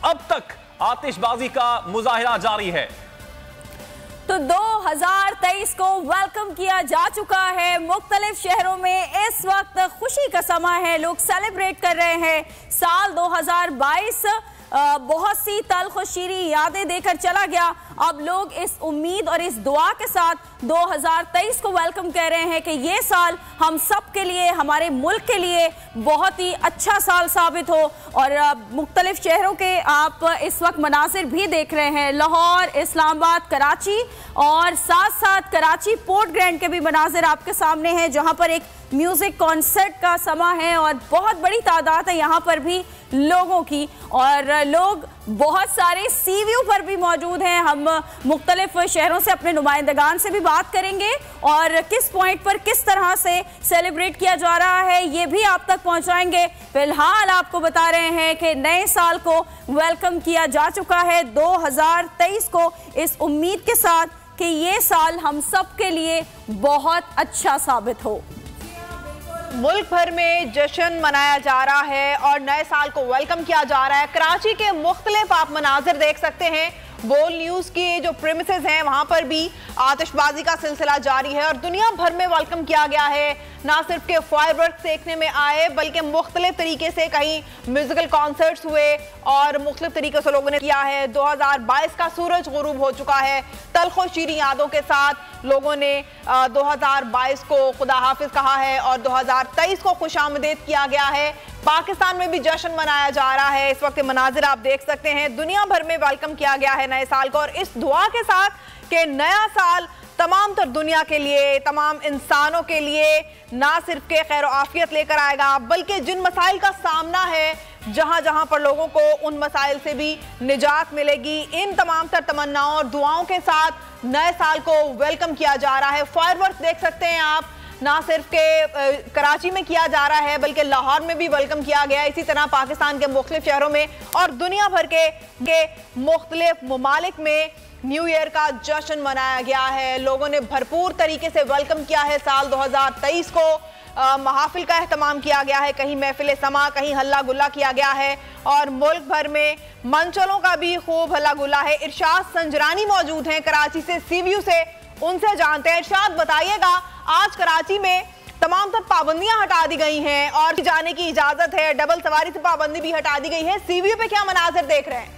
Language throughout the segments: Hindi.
अब तक आतिशबाजी का मुजाहिरा जारी है। तो 2023 को वेलकम किया जा चुका है। मुख्तलिफ शहरों में इस वक्त खुशी का समय है, लोग सेलिब्रेट कर रहे हैं। साल 2022 बहुत सी तल्ख और शीरी यादें देकर चला गया। अब लोग इस उम्मीद और इस दुआ के साथ 2023 को वेलकम कर रहे हैं कि ये साल हम सब के लिए, हमारे मुल्क के लिए बहुत ही अच्छा साल साबित हो। और मुख्तलिफ शहरों के आप इस वक्त मनाजिर भी देख रहे हैं, लाहौर, इस्लामाबाद, कराची और साथ साथ कराची पोर्ट ग्रैंड के भी मनाजिर आपके सामने हैं, जहां पर एक म्यूजिक कॉन्सर्ट का समा है और बहुत बड़ी तादाद है यहाँ पर भी लोगों की। और लोग बहुत सारे सी व्यू पर भी मौजूद हैं। हम मुख्तलिफ शहरों से अपने नुमाइंदगान से भी बात करेंगे और किस पॉइंट पर किस तरह से सेलिब्रेट किया जा रहा है ये भी आप तक पहुंचाएंगे। फिलहाल आपको बता रहे हैं कि नए साल को वेलकम किया जा चुका है 2023 को, इस उम्मीद के साथ कि ये साल हम सब के लिए बहुत अच्छा साबित हो। मुल्क भर में जश्न मनाया जा रहा है और नए साल को वेलकम किया जा रहा है। कराची के मुख्तलिफ आप मनाजिर देख सकते हैं। बोल न्यूज़ के जो प्रीमिसेस हैं वहाँ पर भी आतिशबाजी का सिलसिला जारी है और दुनिया भर में वेलकम किया गया है। ना सिर्फ के फायरवर्क्स देखने में आए बल्कि मुख्तलिफ तरीके से कहीं म्यूजिकल कॉन्सर्ट्स हुए और मुख्तलिफ तरीके से लोगों ने किया है। 2022 का सूरज गुरूब हो चुका है। तल्ख और शीरी यादों के साथ लोगों ने 2022 को खुदा हाफिज कहा है और 2023 को खुशामदीद किया गया है। पाकिस्तान में भी जश्न मनाया जा रहा है। इस वक्त मनाजिर आप देख सकते हैं। दुनिया भर में वेलकम किया गया है नए साल को और इस दुआ के साथ कि नया साल तमाम तर दुनिया के लिए, तमाम इंसानों के लिए ना सिर्फ के खैर आफियत लेकर आएगा बल्कि जिन मसाइल का सामना है, जहां जहां पर लोगों को उन मसाइल से भी निजात मिलेगी। इन तमाम तर तमन्नाओं और दुआओं के साथ नए साल को वेलकम किया जा रहा है। फायरवर्क्स देख सकते हैं आप, ना सिर्फ के कराची में किया जा रहा है बल्कि लाहौर में भी वेलकम किया गया। इसी तरह पाकिस्तान के मुख्तलिफ शहरों में और दुनिया भर के मुख्तलिफ ममालिक में न्यू ईयर का जश्न मनाया गया है। लोगों ने भरपूर तरीके से वेलकम किया है साल 2023 को। महाफिल का एहतमाम किया गया है, कहीं महफिल समा, कहीं हल्ला गुल्ला किया गया है और मुल्क भर में मंचलों का भी खूब हल्ला गुल्ला है। इरशाद संजरानी मौजूद हैं कराची से, सी व्यू से, उनसे जानते हैं। इरशाद बताइएगा, आज कराची में तमाम तर पाबंदियां हटा दी गई हैं और जाने की इजाजत है, डबल सवारी से पाबंदी भी हटा दी गई है। सी व्यू पे क्या मनाजिर देख रहे हैं?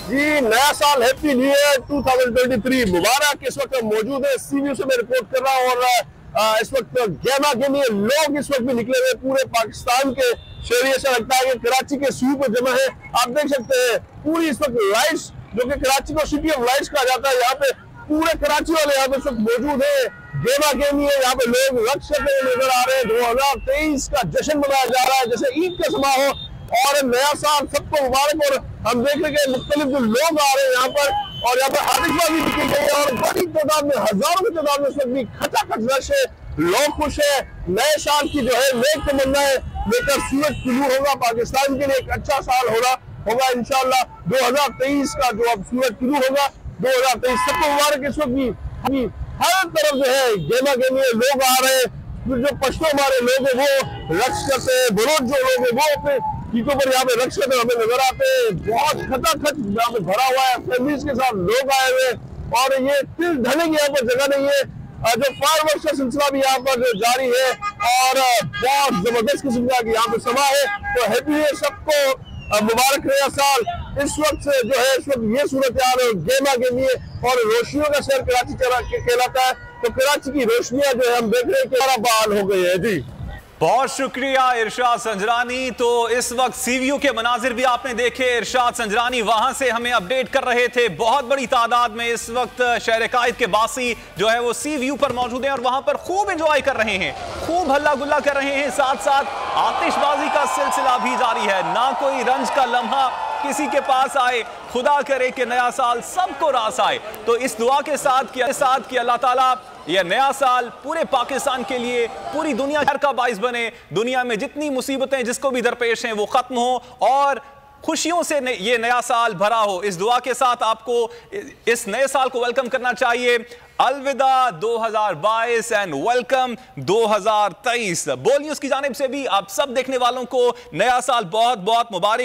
जी, नया साल, हैप्पी न्यू ईयर 2023 मुबारक। इस वक्त मौजूद है सी व्यू से, मैं रिपोर्ट कर रहा हूँ और इस वक्त गेमा गेमी लोग इस वक्त भी निकले हुए पूरे पाकिस्तान के शहरी। ऐसा लगता है कि कराची के सी व्यू पर जमा है। आप देख सकते हैं पूरी इस वक्त लाइट्स, जो कि कराची को सिटी ऑफ लाइट्स कहा जाता है, यहाँ पे पूरे कराची वाले यहाँ पे इस वक्त मौजूद है। गेमा गेमी है, यहाँ पे लोग रक्स करते हुए नजर आ रहे हैं। 2023 का जश्न मनाया जा रहा है जैसे ईद का समा हो और नया साल सबको मुबारक। और हम देख रहे हैं मुख्तलिफ जो लोग आ रहे हैं यहाँ पर और यहाँ पर आतिशबाजी निकल गई है और बड़ी तादाद में, हजारों की तादाद में इस वक्त भी खचाखच रश है। लोग खुश है। नए साल की जो है नेक तमन्ना है लेकर सूरज तुलू होगा। पाकिस्तान के लिए एक अच्छा साल होगा इंशाअल्लाह। 2023 का जो अब सूरज तुलू होगा, 2023 सबको मुबारक। इस वक्त भी हर तरफ जो है गेमा गेमी लोग आ रहे हैं। जो पश्तो हमारे लोग हैं वो रक्स करते हैं, बलोच जो लोग हैं वो अपने टीकों पर यहाँ पे रक्स करते हमें नजर आते हैं। बहुत खचाखच यहाँ पे भरा हुआ है, फैमिलीज के साथ लोग आए हुए और ये तिल ढलने की यहाँ पर जगह नहीं है। जो फायरवर्क्स का सिलसिला भी यहाँ पर जारी है और बहुत जबरदस्त किस्म का यहाँ पे समा है। तो हैप्पी न्यू ईयर सबको, मुबारक नया साल। इस वक्त जो है इस वक्त ये सूरत है गेमा गेमी है और रोशनियों का शहर कराची कहलाता है। तो कराची की रोशनियां जो है हम देख रहे हैं कि बहाल हो गई है। जी, बहुत शुक्रिया इरशाद संजरानी। तो इस वक्त सी व्यू के मनाजिर भी आपने देखे। इरशाद संजरानी वहां से हमें अपडेट कर रहे थे। बहुत बड़ी तादाद में इस वक्त शहर कायद के बासी जो है वो सी व्यू पर मौजूद हैं और वहां पर खूब एंजॉय कर रहे हैं, खूब हल्ला गुल्ला कर रहे हैं। साथ साथ आतिशबाजी का सिलसिला भी जारी है। ना कोई रंज का लम्हा किसी के पास आए, खुदा करे कि नया साल सबको रास आए। तो इस दुआ के साथ कि अल्लाह ताला यह नया साल पूरे पाकिस्तान के लिए, पूरी दुनिया का बाइस बने। दुनिया में जितनी मुसीबतें जिसको भी दरपेश हैं वो खत्म हो और खुशियों से ये नया साल भरा हो। इस दुआ के साथ आपको इस नए साल को वेलकम करना चाहिए। अलविदा 2022 एंड वेलकम 2023। बोल न्यूज की जानिब से भी आप सब देखने वालों को नया साल बहुत बहुत मुबारक।